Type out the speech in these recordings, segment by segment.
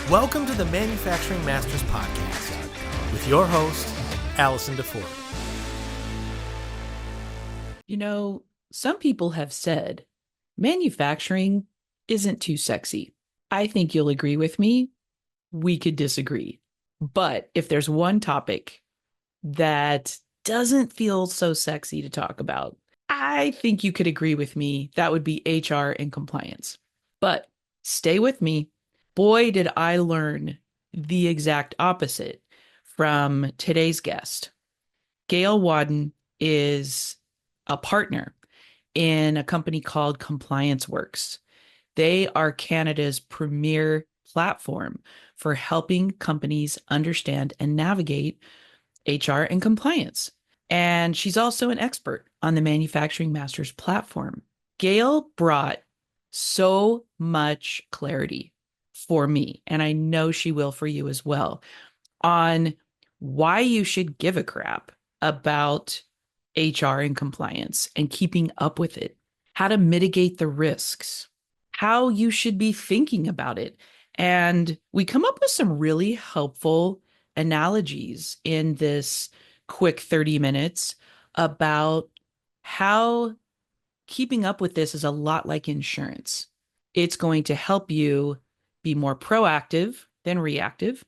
Welcome to the Manufacturing Masters Podcast with your host, Allison DeFord. You know, some people have said manufacturing isn't too sexy. I think you'll agree with me. We could disagree. But if there's one topic that doesn't feel so sexy to talk about, I think you could agree with me. That would be HR and compliance. But stay with me. Boy, did I learn the exact opposite from today's guest. Gayle Wadden is a partner in a company called Compliance Works. They are Canada's premier platform for helping companies understand and navigate HR and compliance. And she's also an expert on the Manufacturing Masters platform. Gayle brought so much clarity for me, and I know she will for you as well, on why you should give a crap about HR and compliance and keeping up with it, how to mitigate the risks, how you should be thinking about it. And we come up with some really helpful analogies in this quick 30 minutes about how keeping up with this is a lot like insurance. It's going to help you be more proactive than reactive.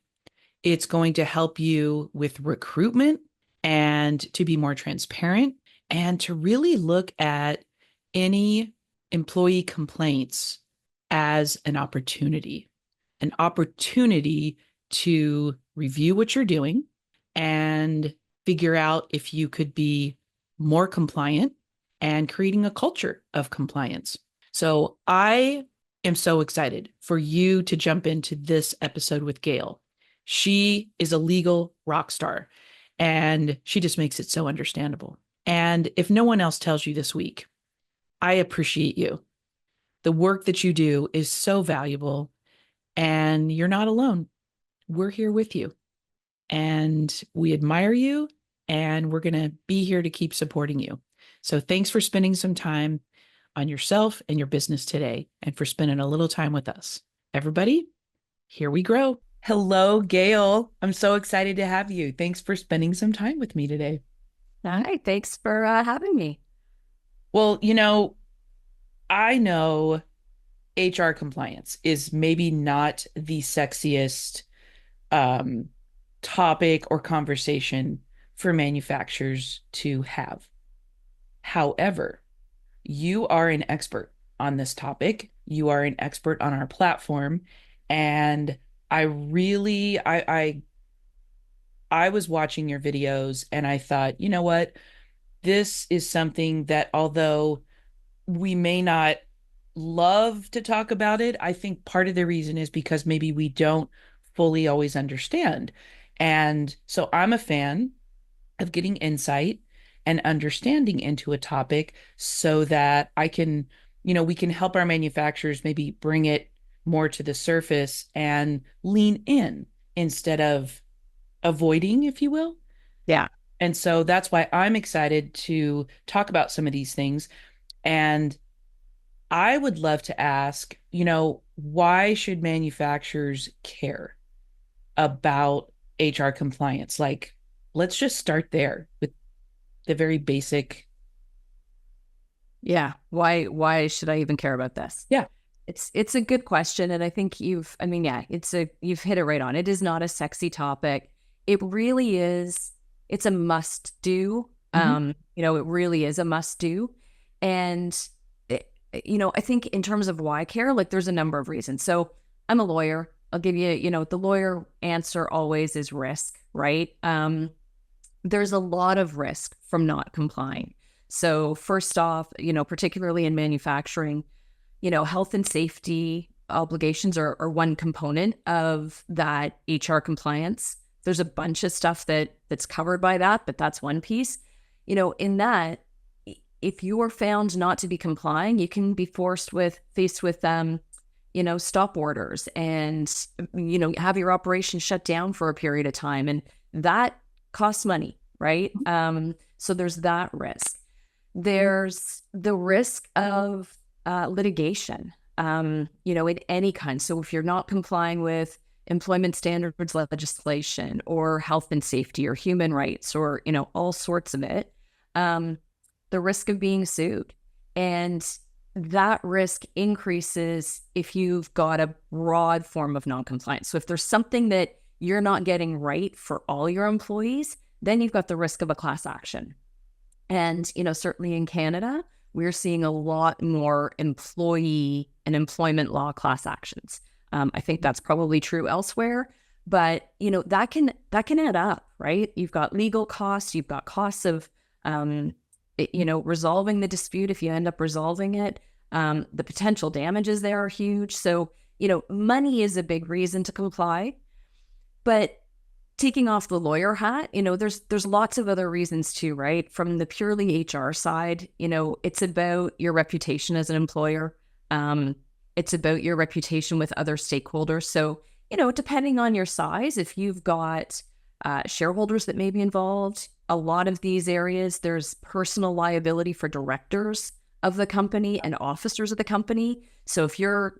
It's going to help you with recruitment and to be more transparent and to really look at any employee complaints as an opportunity to review what you're doing and figure out if you could be more compliant and creating a culture of compliance. So I am so excited for you to jump into this episode with Gayle. She is a legal rock star, and she just makes it so understandable. And if no one else tells you this week, I appreciate you. The work that you do is so valuable, and you're not alone. We're here with you, and we admire you, and we're going to be here to keep supporting you. So thanks for spending some time on yourself and your business today, and for spending a little time with us. Everybody, here we grow. Hello, Gayle. I'm so excited to have you. Thanks for spending some time with me today. All right. Thanks for having me. Well, I know HR compliance is maybe not the sexiest topic or conversation for manufacturers to have. However, you are an expert on this topic. You are an expert on our platform. And I was watching your videos and I thought, you know what? This is something that, although we may not love to talk about it, I think part of the reason is because maybe we don't fully always understand. And so I'm a fan of getting insight and understanding into a topic so that we can help our manufacturers maybe bring it more to the surface and lean in instead of avoiding, if you will. Yeah. And so that's why I'm excited to talk about some of these things. And I would love to ask, why should manufacturers care about HR compliance? Like, let's just start there with the very basic. Yeah. Why should I even care about this? Yeah. It's a good question. And I think you've hit it right on. It is not a sexy topic. It really is. It's a must do. Mm-hmm. It really is a must do. And, I think in terms of why care, like there's a number of reasons. So I'm a lawyer. I'll give you, the lawyer answer always is risk, right? There's a lot of risk from not complying. So first off, particularly in manufacturing, health and safety obligations are one component of that HR compliance. There's a bunch of stuff that's covered by that, but that's one piece. In that, if you are found not to be complying, you can be faced with stop orders and, have your operation shut down for a period of time. And that costs money, right? So there's that risk. There's the risk of litigation, in any kind. So if you're not complying with employment standards legislation or health and safety or human rights or, all sorts of it, the risk of being sued. And that risk increases if you've got a broad form of noncompliance. So if there's something that you're not getting right for all your employees, then you've got the risk of a class action. And, certainly in Canada, we're seeing a lot more employee and employment law class actions. I think that's probably true elsewhere, but, that can add up, right? You've got legal costs, you've got costs of, resolving the dispute if you end up resolving it. The potential damages there are huge. So, money is a big reason to comply. But taking off the lawyer hat, there's lots of other reasons too, right? From the purely HR side, it's about your reputation as an employer. It's about your reputation with other stakeholders. So, depending on your size, if you've got shareholders that may be involved, a lot of these areas, there's personal liability for directors of the company and officers of the company. So if your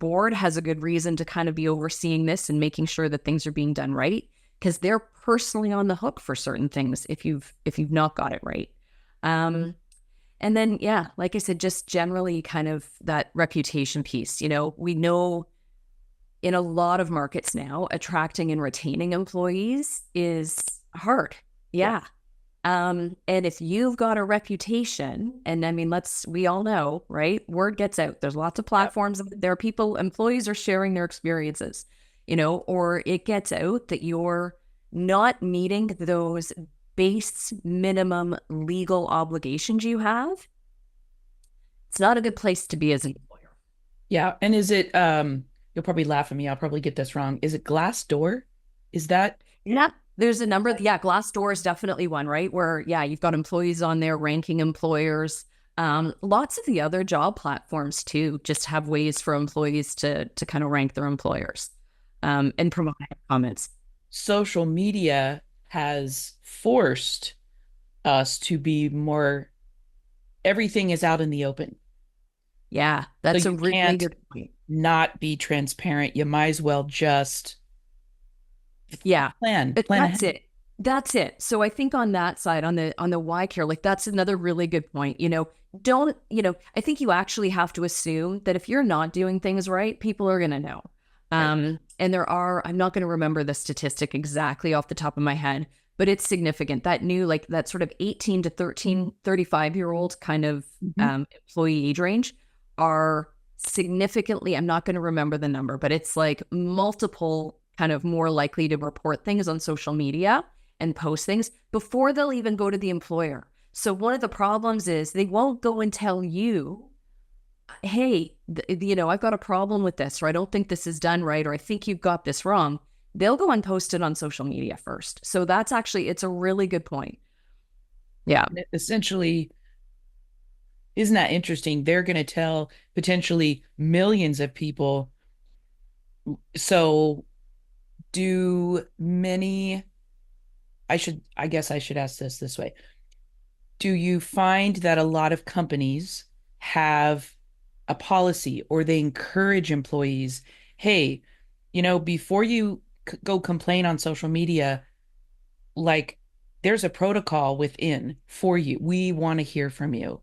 board has a good reason to kind of be overseeing this and making sure that things are being done right, because they're personally on the hook for certain things if you've not got it right. And then, like I said, just generally kind of that reputation piece. We know in a lot of markets now, attracting and retaining employees is hard. Yeah. And if you've got a reputation, and I mean, we all know, right? Word gets out. There's lots of platforms. There are employees are sharing their experiences, or it gets out that you're not meeting those base minimum legal obligations you have. It's not a good place to be as an employer. Yeah. And is it, you'll probably laugh at me, I'll probably get this wrong. Is it Glassdoor? Is that? Yeah. There's a number. Glassdoor is definitely one, right? Where, you've got employees on there ranking employers. Lots of the other job platforms too, just have ways for employees to kind of rank their employers and promote comments. Social media has forced us to be more, everything is out in the open. Yeah, that's so a really good point. Not be transparent. You might as well just plan that's ahead. That's it. So I think on that side, on the why care, like that's another really good point. I think you actually have to assume that if you're not doing things right, people are going to know. Right. And I'm not going to remember the statistic exactly off the top of my head, but it's significant. That that sort of 18 to 35-year-old kind of employee age range are significantly, I'm not going to remember the number, but it's like multiple kind of more likely to report things on social media and post things before they'll even go to the employer. So one of the problems is they won't go and tell you, hey, I've got a problem with this, or I don't think this is done right, or I think you've got this wrong. They'll go and post it on social media first. So that's it's a really good point. Yeah. Essentially, isn't that interesting? They're going to tell potentially millions of people. So I guess I should ask this way. Do you find that a lot of companies have a policy or they encourage employees, hey, before you go complain on social media, like there's a protocol within for you. We want to hear from you.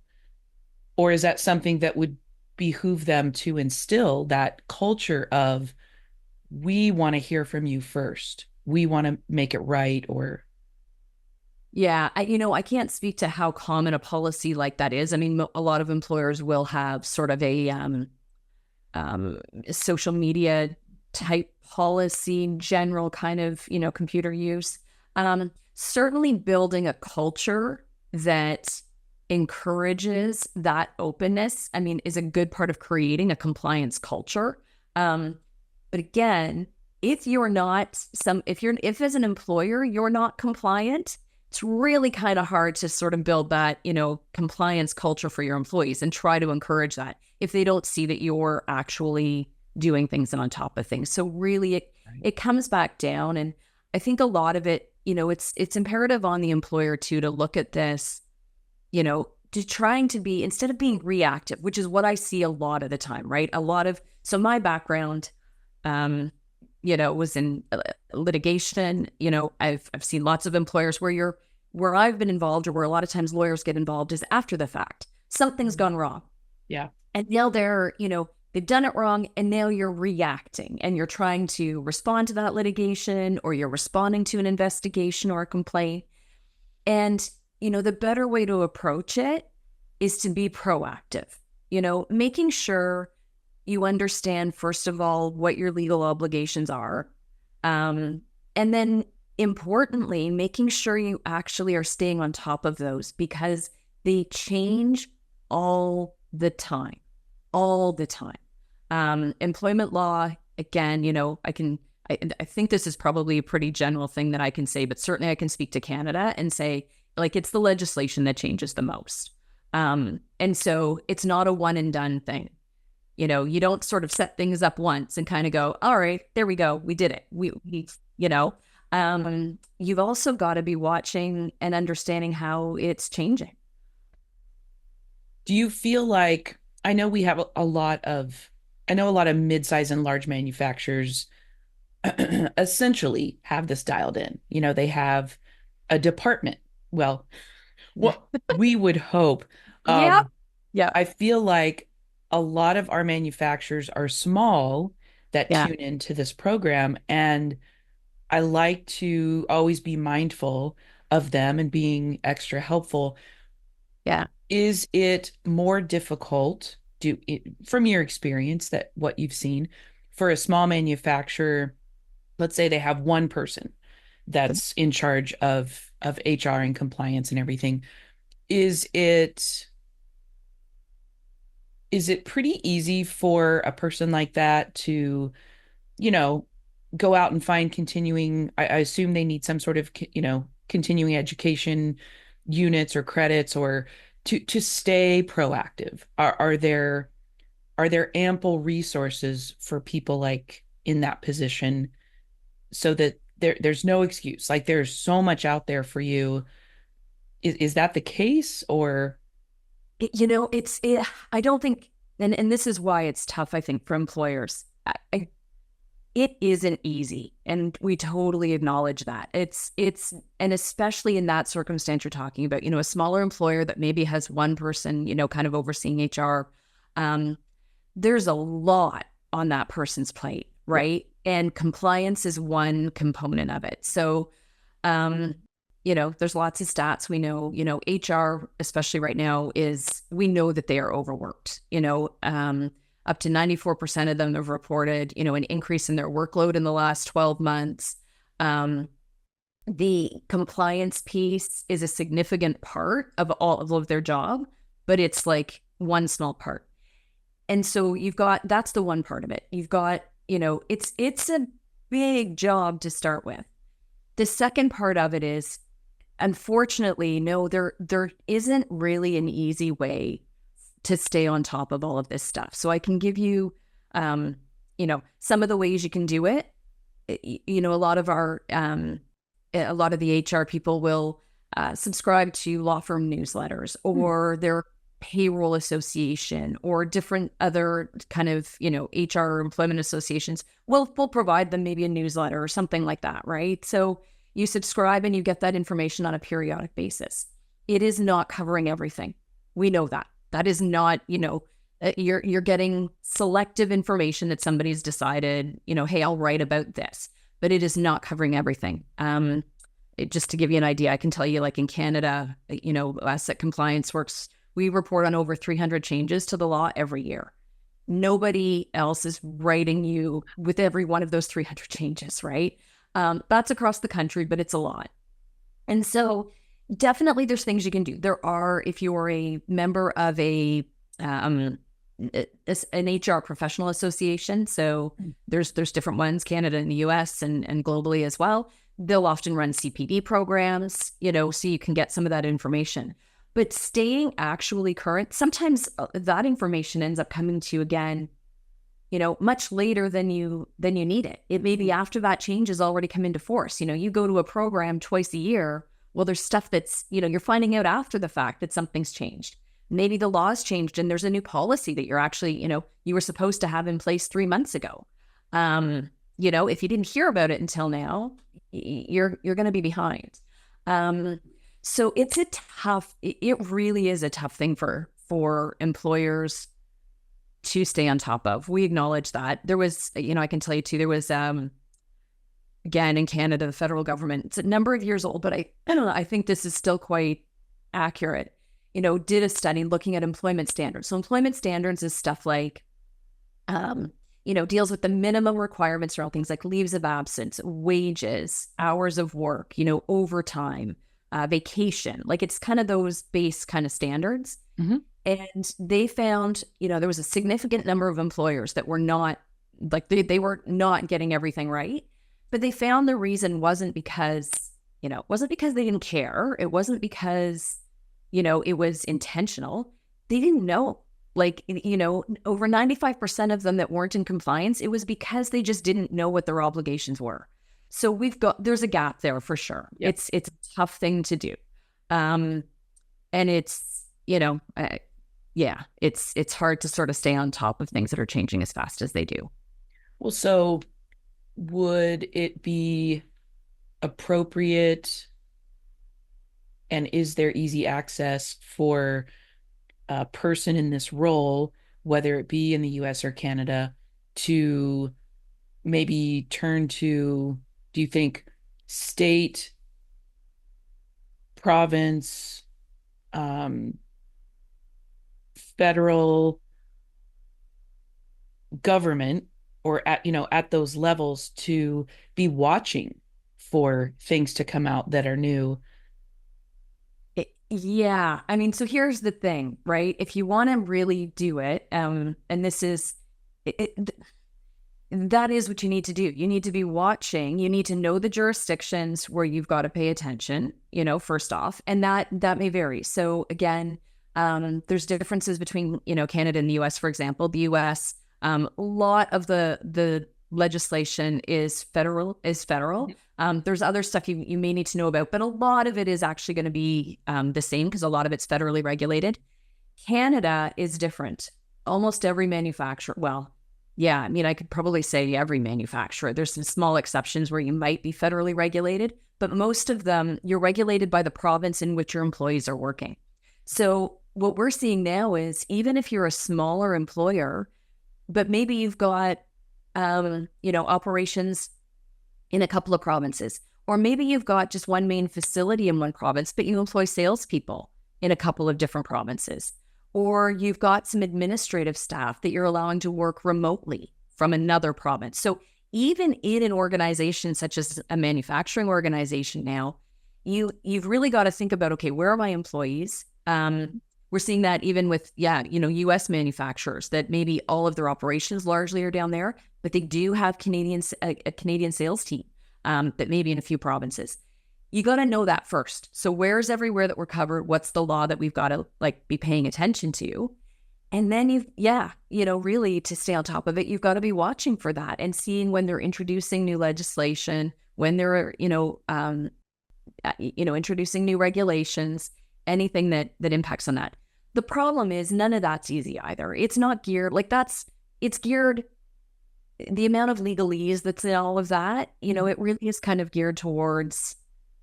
Or is that something that would behoove them to instill that culture of, we want to hear from you first. We want to make it right, or... Yeah, I can't speak to how common a policy like that is. I mean, a lot of employers will have sort of a social media type policy, general kind of, computer use. Certainly building a culture that encourages that openness, I mean, is a good part of creating a compliance culture. But again, if as an employer, you're not compliant, it's really kind of hard to sort of build that, compliance culture for your employees and try to encourage that if they don't see that you're actually doing things and on top of things. So really it comes back down. And I think a lot of it, it's imperative on the employer too, to look at this, to trying to be, instead of being reactive, which is what I see a lot of the time, right? So my background, was in litigation. I've seen lots of employers where I've been involved, or where a lot of times lawyers get involved, is after the fact. Something's gone wrong. Yeah. And now they've done it wrong, and now you're reacting and you're trying to respond to that litigation, or you're responding to an investigation or a complaint. And, the better way to approach it is to be proactive, making sure you understand, first of all, what your legal obligations are. And then importantly, making sure you actually are staying on top of those, because they change all the time. Employment law, again, I think this is probably a pretty general thing that I can say, but certainly I can speak to Canada and say, it's the legislation that changes the most. And so it's not a one and done thing. You don't sort of set things up once and kind of go, all right, there we go. We did it. You've also got to be watching and understanding how it's changing. Do you feel like, I know we have a lot of mid-size and large manufacturers essentially have this dialed in. They have a department. Well, we would hope. Yeah. I feel like a lot of our manufacturers are small that Yeah. tune into this program, and I like to always be mindful of them and being extra helpful. Yeah. Is it more difficult, from your experience, that what you've seen, for a small manufacturer, let's say they have one person that's in charge of HR and compliance and everything, is it pretty easy for a person like that to, go out and find continuing, I assume they need some sort of, continuing education units or credits, or to stay proactive? Are there ample resources for people like in that position, so that there's no excuse? Like, there's so much out there for you. Is that the case? Or I don't think, and this is why it's tough, I think, for employers. It isn't easy, and we totally acknowledge that. And especially in that circumstance you're talking about, a smaller employer that maybe has one person, kind of overseeing HR. There's a lot on that person's plate, right? And compliance is one component of it. So, there's lots of stats. We know, HR, especially right now, we know that they are overworked. Up to 94% of them have reported, an increase in their workload in the last 12 months. The compliance piece is a significant part of all of their job, but it's like one small part. And so that's the one part of it. You've got, it's a big job to start with. The second part of it is, unfortunately, no, there isn't really an easy way to stay on top of all of this stuff. So I can give you, some of the ways you can do it. A lot of the HR people will subscribe to law firm newsletters, or their payroll association, or different other kind of, HR employment associations will provide them maybe a newsletter or something like that, right? So you subscribe and you get that information on a periodic basis. It is not covering everything. We know that. That is not, you're getting selective information that somebody's decided, hey, I'll write about this, but it is not covering everything. Just to give you an idea, I can tell you, like in Canada, Asset Compliance Works, we report on over 300 changes to the law every year. Nobody else is writing you with every one of those 300 changes, right? That's across the country, but it's a lot. And so definitely there's things you can do. There are, if you are a member of an HR professional association, so there's different ones, Canada and the US and globally as well. They'll often run CPD programs, so you can get some of that information. But staying actually current, sometimes that information ends up coming to you again, much later than you need it. It may be after that change has already come into force. You go to a program twice a year. Well, there's stuff that's, you're finding out after the fact that something's changed. Maybe the law's changed and there's a new policy that you're actually, you were supposed to have in place 3 months ago. if you didn't hear about it until now, you're going to be behind. So it really is a tough thing for employers to stay on top of. We acknowledge that. There was, I can tell you too, there was, again, in Canada, the federal government, it's a number of years old, but I don't know, I think this is still quite accurate, did a study looking at employment standards. So employment standards is stuff like, deals with the minimum requirements around things like leaves of absence, wages, hours of work, overtime, vacation. Like it's kind of those base kind of standards. Mm-hmm. And they found, there was a significant number of employers that were not, like they were not getting everything right. But they found the reason wasn't because they didn't care. It wasn't because, it was intentional. They didn't know. Like, over 95% of them that weren't in compliance, it was because they just didn't know what their obligations were. So there's a gap there for sure. Yep. It's a tough thing to do. And it's, it's hard to sort of stay on top of things that are changing as fast as they do. Well, so would it be appropriate, and is there easy access for a person in this role, whether it be in the US or Canada, to maybe turn to, do you think, state, province, federal government, or at those levels, to be watching for things to come out that are new? Yeah. I mean, so here's the thing, right? If you want to really do it, and this is, that is what you need to do. You need to be watching. You need to know the jurisdictions where you've got to pay attention, first off, and that may vary. So again, there's differences between, Canada and the US, for example. The US, a lot of the legislation is federal. There's other stuff you may need to know about, but a lot of it is actually going to be the same because a lot of it's federally regulated. Canada is different. Almost every manufacturer, I could probably say every manufacturer. There's some small exceptions where you might be federally regulated, but most of them, you're regulated by the province in which your employees are working. So what we're seeing now is, even if you're a smaller employer, but maybe you've got, operations in a couple of provinces, or maybe you've got just one main facility in one province, but you employ salespeople in a couple of different provinces, or you've got some administrative staff that you're allowing to work remotely from another province. So even in an organization such as a manufacturing organization now, you've really got to think about, okay, where are my employees? We're seeing that even with, U.S. manufacturers, that maybe all of their operations largely are down there, but they do have a Canadian sales team that may be in a few provinces. You got to know that first. So where's everywhere that we're covered? What's the law that we've got to be paying attention to? And then really to stay on top of it, you've got to be watching for that and seeing when they're introducing new legislation, when they're, introducing new regulations, anything that impacts on that. The problem is none of that's easy either. It's not geared it's geared, the amount of legalese that's in all of that, it really is kind of geared towards,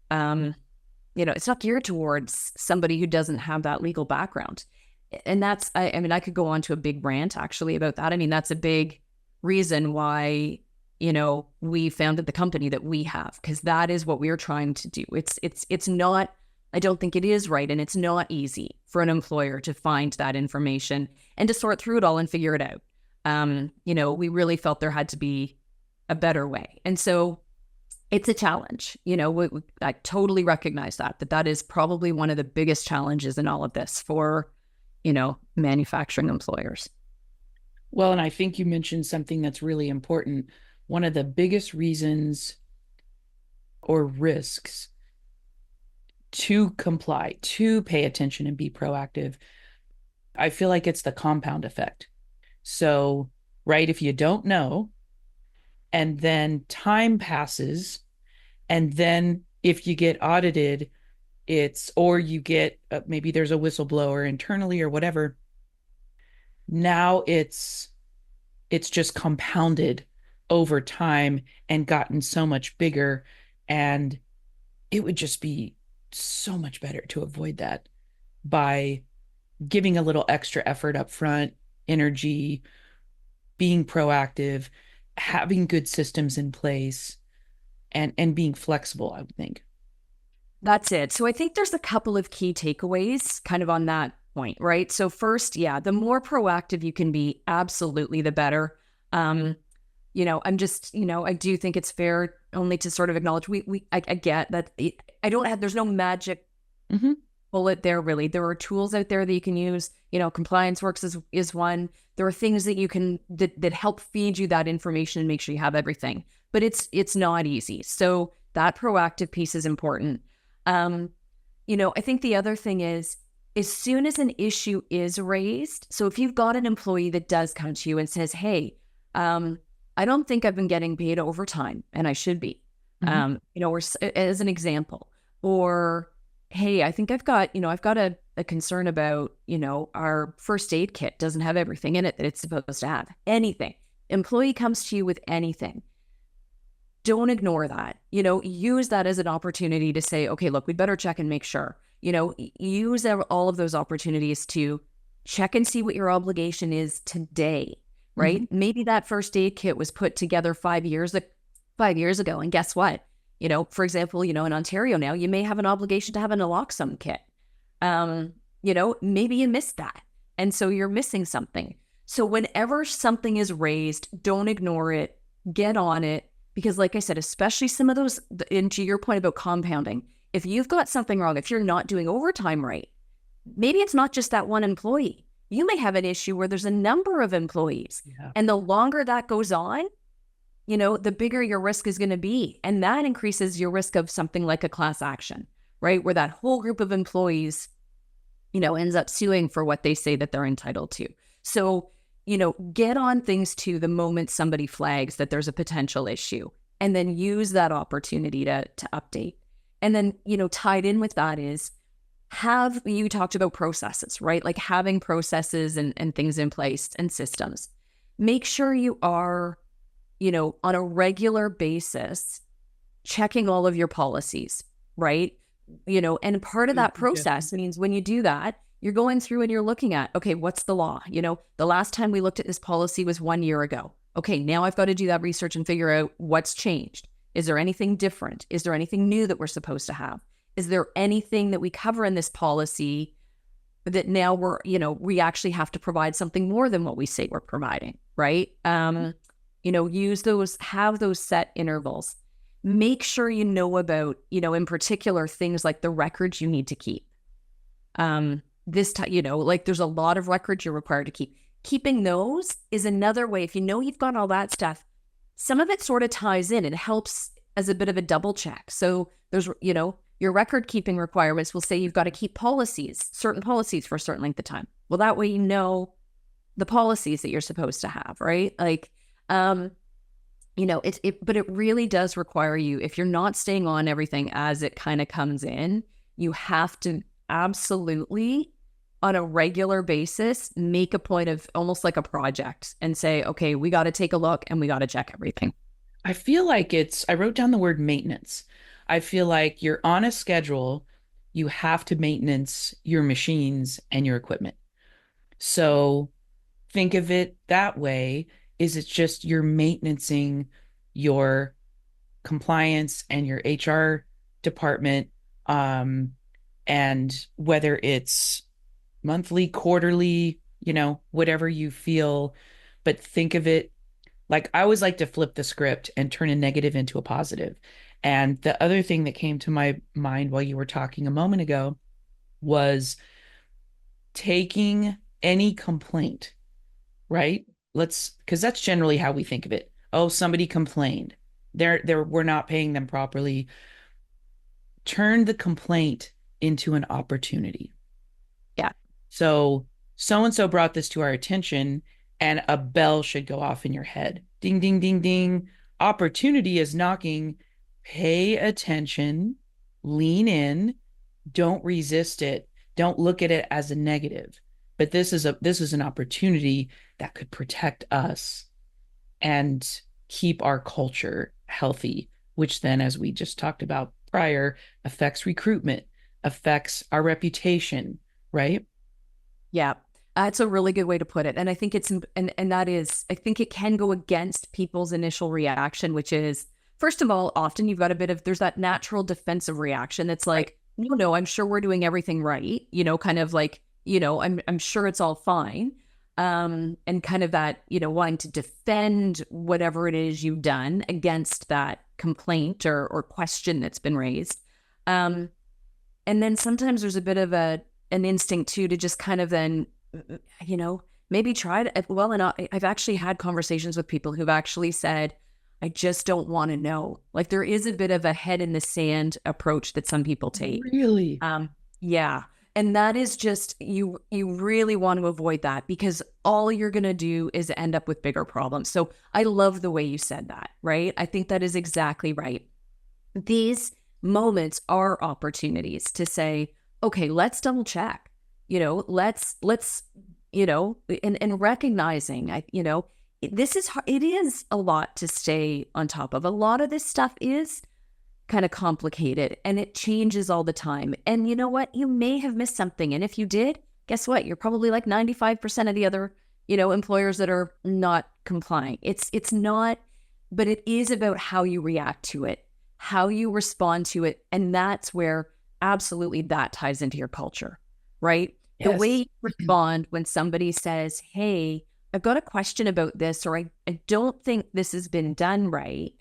it's not geared towards somebody who doesn't have that legal background. And that's, I could go on to a big rant actually about that. I mean, that's a big reason why, we founded the company that we have, because that is what we're trying to do. It's not, I don't think it is right. And it's not easy for an employer to find that information and to sort through it all and figure it out. We really felt there had to be a better way. And so it's a challenge. I totally recognize that is probably one of the biggest challenges in all of this for, manufacturing employers. Well, and I think you mentioned something that's really important. One of the biggest reasons or risks to comply, to pay attention and be proactive, I feel like it's the compound effect. So, right, if you don't know, and then time passes, and then if you get audited, or you get, maybe there's a whistleblower internally or whatever, now it's just compounded over time and gotten so much bigger. And it would just be so much better to avoid that by giving a little extra effort up front, energy, being proactive, having good systems in place, and being flexible, I would think. That's it. So I think there's a couple of key takeaways kind of on that point, right? So first, yeah, the more proactive you can be, absolutely the better. I'm just, I do think it's fair only to sort of acknowledge I get that there's no magic bullet there, really. There are tools out there that you can use. Compliance Works is one. There are things that you can, that help feed you that information and make sure you have everything, but it's not easy. So that proactive piece is important. I think the other thing is, as soon as an issue is raised, so if you've got an employee that does come to you and says, hey, I don't think I've been getting paid overtime and I should be, or as an example, or, hey, I think I've got a concern about, our first aid kit doesn't have everything in it that it's supposed to have. Anything. Employee comes to you with anything. Don't ignore that. Use that as an opportunity to say, okay, look, we'd better check and make sure. Use all of those opportunities to check and see what your obligation is today, right? Maybe that first aid kit was put together 5 years ago. And guess what? For example, in Ontario now, you may have an obligation to have a naloxone kit. Maybe you missed that. And so you're missing something. So whenever something is raised, don't ignore it, get on it. Because like I said, especially some of those, and to your point about compounding, if you've got something wrong, if you're not doing overtime right, maybe it's not just that one employee. You may have an issue where there's a number of employees. Yeah. And the longer that goes on, the bigger your risk is going to be. And that increases your risk of something like a class action, right? Where that whole group of employees, ends up suing for what they say that they're entitled to. So, get on things too the moment somebody flags that there's a potential issue, and then use that opportunity to update. And then, tied in with that is, you talked about processes, right? Like having processes and things in place and systems. Make sure you are, on a regular basis, checking all of your policies, right? And part of that process means when you do that, you're going through and you're looking at, okay, what's the law? The last time we looked at this policy was 1 year ago. Okay, now I've got to do that research and figure out what's changed. Is there anything different? Is there anything new that we're supposed to have? Is there anything that we cover in this policy that now we actually have to provide something more than what we say we're providing, right? Have those set intervals. Make sure you know about, in particular, things like the records you need to keep. There's a lot of records you're required to keep. Keeping those is another way. If you've got all that stuff, some of it sort of ties in. It helps as a bit of a double check. So there's, your record keeping requirements will say you've got to keep certain policies for a certain length of time. Well, that way the policies that you're supposed to have, right? Like, but it really does require you, if you're not staying on everything as it kind of comes in, you have to absolutely, on a regular basis, make a point of almost like a project and say, okay, we got to take a look and we got to check everything. I feel like I wrote down the word maintenance. I feel like you're on a schedule. You have to maintenance your machines and your equipment. So think of it that way. Is it's just you're maintaining your compliance and your HR department, and whether it's monthly, quarterly, whatever you feel, but think of it like, I always like to flip the script and turn a negative into a positive. And the other thing that came to my mind while you were talking a moment ago was taking any complaint, right? Because that's generally how we think of it. Oh, somebody complained. We're not paying them properly. Turn the complaint into an opportunity. Yeah. So-and-so brought this to our attention, and a bell should go off in your head. Ding, ding, ding, ding. Opportunity is knocking. Pay attention, lean in, don't resist it. Don't look at it as a negative. But this is an opportunity that could protect us and keep our culture healthy, which then, as we just talked about prior, affects recruitment, affects our reputation, right? Yeah. That's a really good way to put it. And I think and that is, I think it can go against people's initial reaction, which is, first of all, often you've got there's that natural defensive reaction that's like, no, I'm sure we're doing everything right. Kind of like, I'm sure it's all fine. And kind of that, wanting to defend whatever it is you've done against that complaint or question that's been raised. And then sometimes there's a bit of an instinct too, to just kind of then, maybe try to, and I've actually had conversations with people who've actually said, I just don't want to know. Like there is a bit of a head in the sand approach that some people take. Really? Yeah. And that is just, you really want to avoid that, because all you're going to do is end up with bigger problems. So I love the way you said that, right? I think that is exactly right. These moments are opportunities to say, okay, let's double check, let's, and recognizing, it is a lot to stay on top of. A lot of this stuff is kind of complicated and it changes all the time. And you know what? You may have missed something. And if you did, guess what? You're probably like 95% of the other, employers that are not complying. It's not, but it is about how you react to it, how you respond to it. And that's where absolutely that ties into your culture, right? Yes. The way you respond when somebody says, hey, I've got a question about this, or I don't think this has been done right.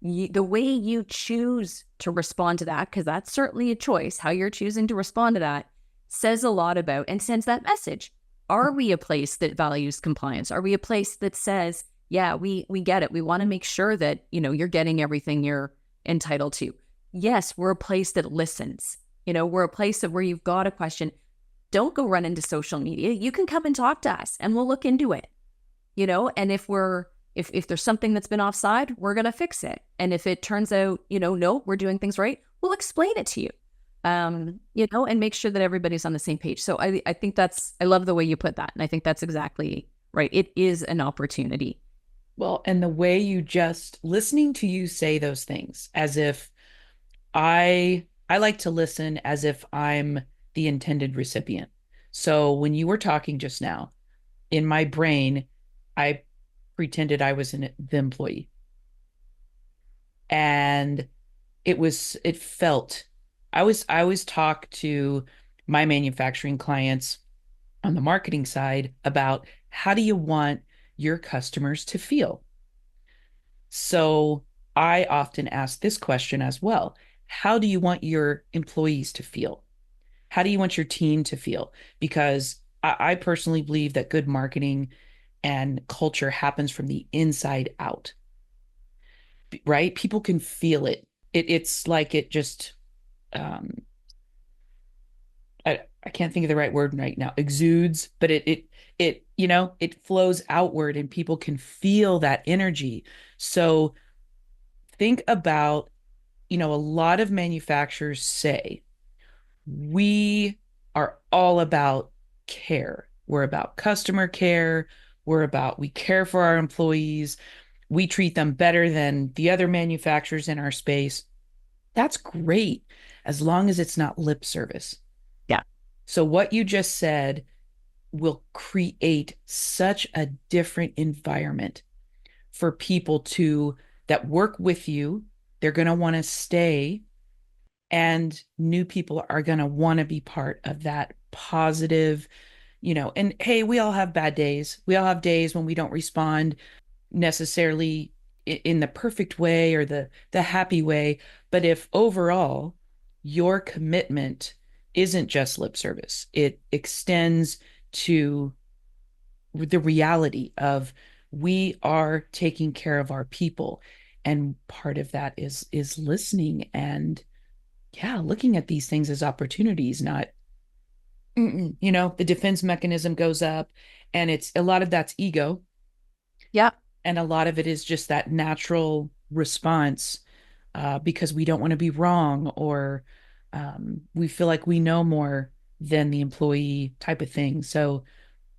The way you choose to respond to that, because that's certainly a choice, how you're choosing to respond to that says a lot about and sends that message. Are we a place that values compliance? Are we a place that says, yeah, we get it. We want to make sure that, you're getting everything you're entitled to. Yes, we're a place that listens. We're a place where you've got a question. Don't go run into social media. You can come and talk to us and we'll look into it. And if there's something that's been offside, we're going to fix it. And if it turns out, no, we're doing things right, we'll explain it to you, and make sure that everybody's on the same page. So I think I love the way you put that. And I think that's exactly right. It is an opportunity. Well, and the way you just listening to you say those things, as if I like to listen as if I'm the intended recipient. So when you were talking just now, in my brain, I pretended I was the employee. And I always talk to my manufacturing clients on the marketing side about how do you want your customers to feel? So I often ask this question as well. How do you want your employees to feel? How do you want your team to feel? Because I personally believe that good marketing and culture happens from the inside out, right? People can feel it. It's like it just, I can't think of the right word right now, exudes, but it flows outward and people can feel that energy. So think about, a lot of manufacturers say, we are all about care. We're about customer care. We care for our employees. We treat them better than the other manufacturers in our space. That's great, as long as it's not lip service. Yeah. So what you just said will create such a different environment for people that work with you. They're going to want to stay, and new people are going to want to be part of that positive, and hey, we all have bad days. We all have days when we don't respond necessarily in the perfect way or the happy way. But if overall your commitment isn't just lip service, it extends to the reality of we are taking care of our people. And part of that is listening and looking at these things as opportunities, not, the defense mechanism goes up, and it's a lot of that's ego. Yeah. And a lot of it is just that natural response, because we don't want to be wrong, or we feel like we know more than the employee type of thing. So,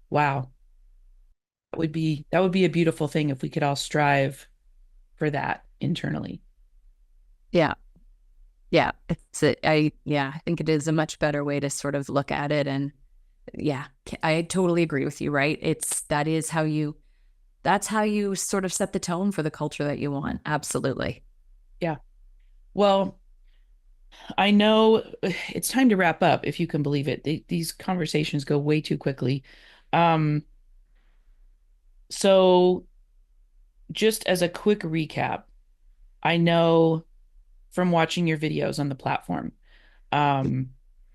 wow. that would be a beautiful thing if we could all strive for that internally. Yeah. Yeah. I think it is a much better way to sort of look at it. And yeah, I totally agree with you, right? That's how you sort of set the tone for the culture that you want. Absolutely. Yeah. Well, I know it's time to wrap up, if you can believe it. These conversations go way too quickly. Um, so just as a quick recap, I know from watching your videos on the platform, um,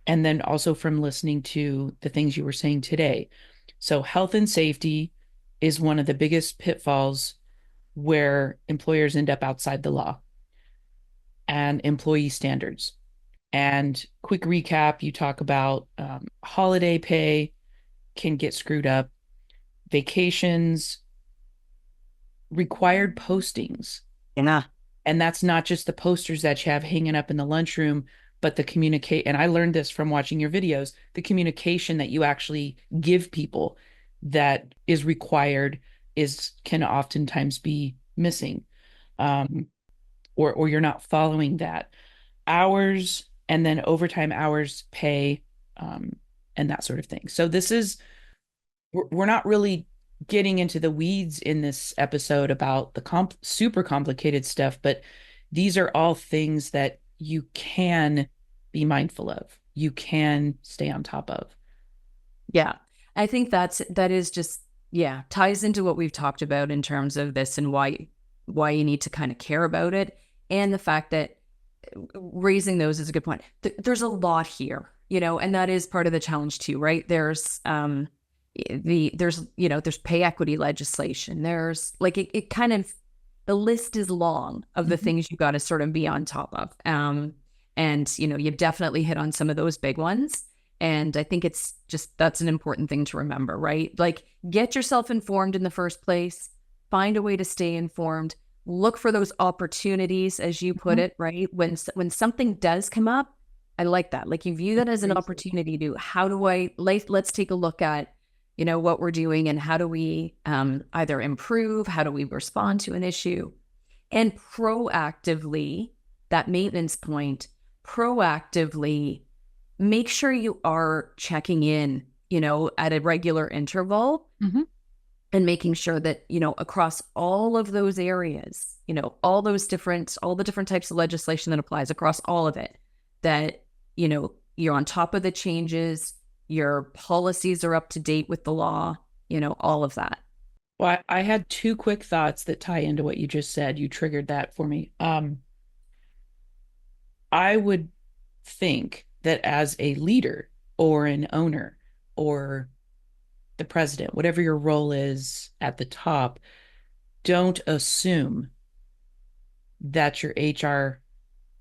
and then also from listening to the things you were saying today. So health and safety is one of the biggest pitfalls where employers end up outside the law and employee standards. And quick recap, you talk about holiday pay can get screwed up, vacations, required postings. Yeah. And that's not just the posters that you have hanging up in the lunchroom, but the communicate. And I learned this from watching your videos, the communication that you actually give people that is required can oftentimes be missing. Or you're not following that. Hours and then overtime hours pay, and that sort of thing. So we're not really getting into the weeds in this episode about the super complicated stuff, but these are all things that you can be mindful of. You can stay on top of. Yeah. I think that is just, yeah, ties into what we've talked about in terms of this and why you need to kind of care about it. And the fact that raising those is a good point. There's a lot here, and that is part of the challenge too, right? There's there's pay equity legislation. There's like it kind of, the list is long of the things you got to sort of be on top of. And you've definitely hit on some of those big ones. And I think it's just, that's an important thing to remember, right? Like, get yourself informed in the first place, find a way to stay informed, look for those opportunities, as you put it, right? When something does come up, I like that. Like, you view that as an opportunity to, let's take a look at, what we're doing and how do we either improve, how do we respond to an issue, and proactively, that maintenance point, proactively make sure you are checking in, at a regular interval, and making sure that, across all of those areas, all the different types of legislation that applies across all of it, that, you're on top of the changes, your policies are up to date with the law, all of that. Well, I had two quick thoughts that tie into what you just said. You triggered that for me. I would think that as a leader or an owner or the president, whatever your role is at the top, don't assume that your HR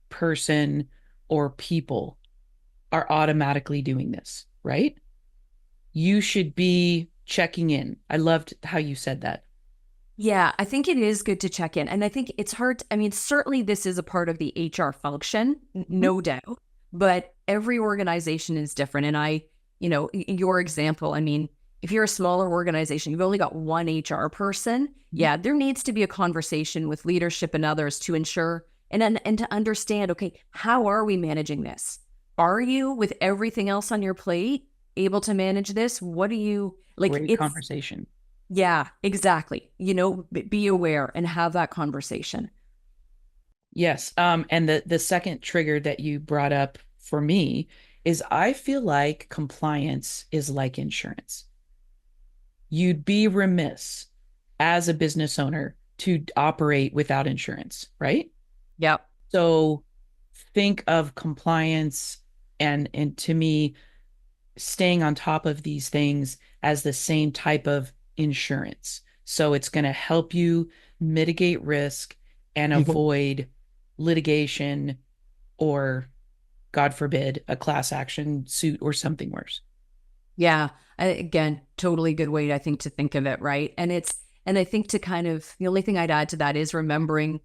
person or people are automatically doing this, right? You should be checking in. I loved how you said that. Yeah, I think it is good to check in. And I think it's hard. I mean, certainly this is a part of the HR function, no doubt, but every organization is different. And your example, I mean, if you're a smaller organization, you've only got one HR person. Yeah, there needs to be a conversation with leadership and others to ensure and to understand, okay, how are we managing this? Are you, with everything else on your plate, able to manage this? What do you like? Great conversation. Yeah, exactly. Be aware and have that conversation. Yes. And the second trigger that you brought up for me is, I feel like compliance is like insurance. You'd be remiss as a business owner to operate without insurance, right? Yep. So think of compliance and to me, staying on top of these things as the same type of insurance. So it's going to help you mitigate risk and avoid litigation or, God forbid, a class action suit or something worse. Yeah. Again, totally good way, I think, to think of it, right? And I think to kind of, the only thing I'd add to that is remembering,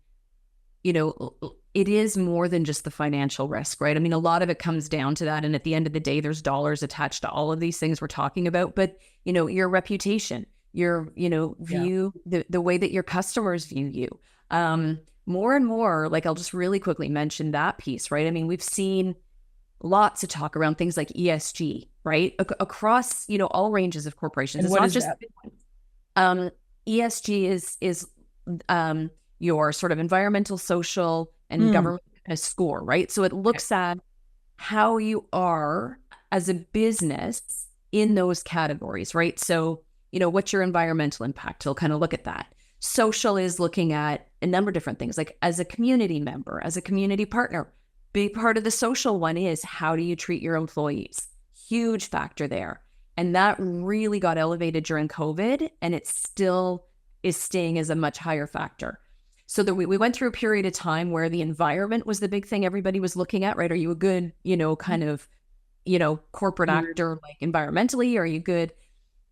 it is more than just the financial risk, right? I mean, a lot of it comes down to that. And at the end of the day, there's dollars attached to all of these things we're talking about. But, your reputation, your, view, the way that your customers view you. More and more, like I'll just really quickly mention that piece, right? I mean, we've seen lots of talk around things like ESG, right? Across, all ranges of corporations. And It's what not is just that? ESG is your sort of environmental, social, and government score, right? So it looks at how you are as a business in those categories, right? So, what's your environmental impact? It'll kind of look at that. Social is looking at a number of different things, like as a community member, as a community partner. Big part of the social one is how do you treat your employees? Huge factor there. And that really got elevated during COVID, and it still is staying as a much higher factor. So that we went through a period of time where the environment was the big thing everybody was looking at, right? Are you a good, kind of, corporate actor, like environmentally? Are you good?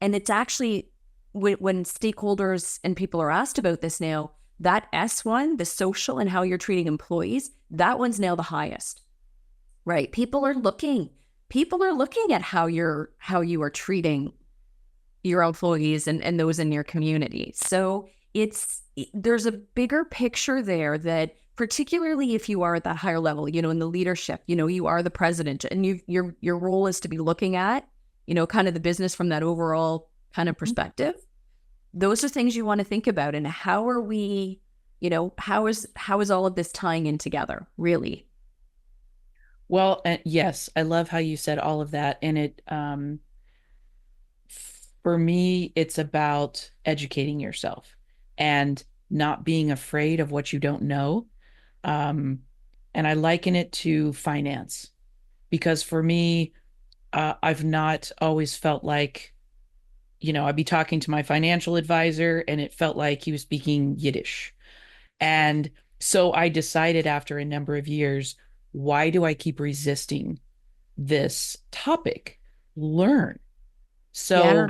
And it's actually, when stakeholders and people are asked about this now, that S1, the social and how you're treating employees, that one's now the highest, right? People are looking at how you are treating your employees and those in your community. So there's a bigger picture there that, particularly if you are at that higher level, in the leadership, you are the president, and your role is to be looking at, kind of the business from that overall kind of perspective. Those are things you want to think about. And how are we, how is all of this tying in together, really? Well, yes, I love how you said all of that. And it, for me, it's about educating yourself and not being afraid of what you don't know. And I liken it to finance, because for me, I've not always felt like, I'd be talking to my financial advisor and it felt like he was speaking Yiddish. And so I decided after a number of years, why do I keep resisting this topic? Learn. So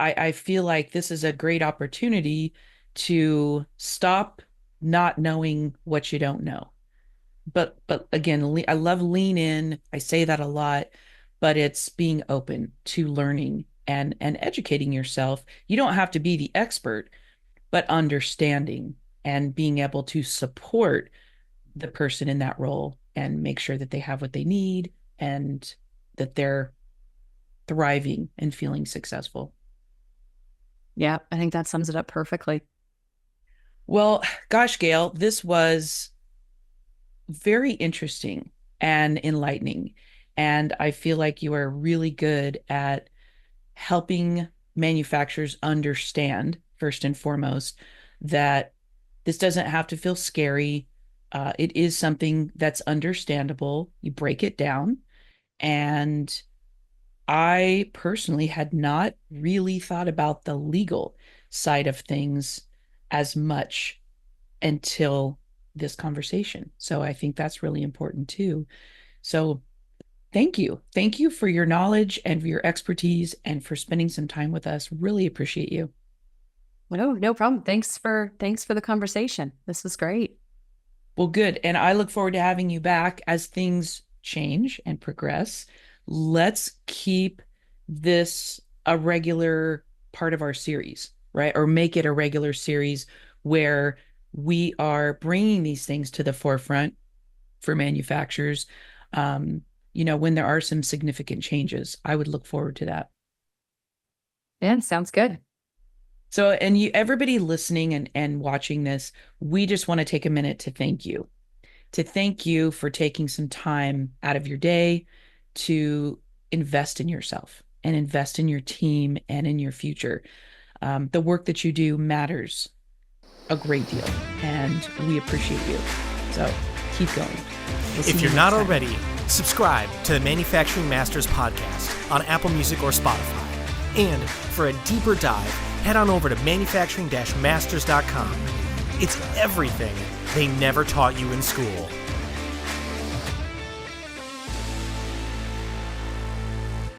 I feel like this is a great opportunity to stop not knowing what you don't know. But again, I love lean in. I say that a lot, but it's being open to learning and educating yourself. You don't have to be the expert, but understanding and being able to support the person in that role and make sure that they have what they need and that they're thriving and feeling successful. Yeah, I think that sums it up perfectly. Well, gosh, Gayle, this was very interesting and enlightening. And I feel like you are really good at helping manufacturers understand, first and foremost, that this doesn't have to feel scary. It is something that's understandable. You break it down. And I personally had not really thought about the legal side of things as much until this conversation. So I think that's really important too. So thank you. Thank you for your knowledge and for your expertise and for spending some time with us. Really appreciate you. No problem. Thanks for the conversation. This was great. Well, good. And I look forward to having you back as things change and progress. Let's keep this a regular part of our series, right? Or make it a regular series where we are bringing these things to the forefront for manufacturers. When there are some significant changes, I would look forward to that. Yeah, sounds good. So, and everybody listening and watching this, we just want to take a minute to thank you for taking some time out of your day to invest in yourself and invest in your team and in your future. The work that you do matters a great deal, and we appreciate you. So keep going. If you're not already, subscribe to the Manufacturing Masters podcast on Apple Music or Spotify. And for a deeper dive, head on over to manufacturing-masters.com. It's everything they never taught you in school.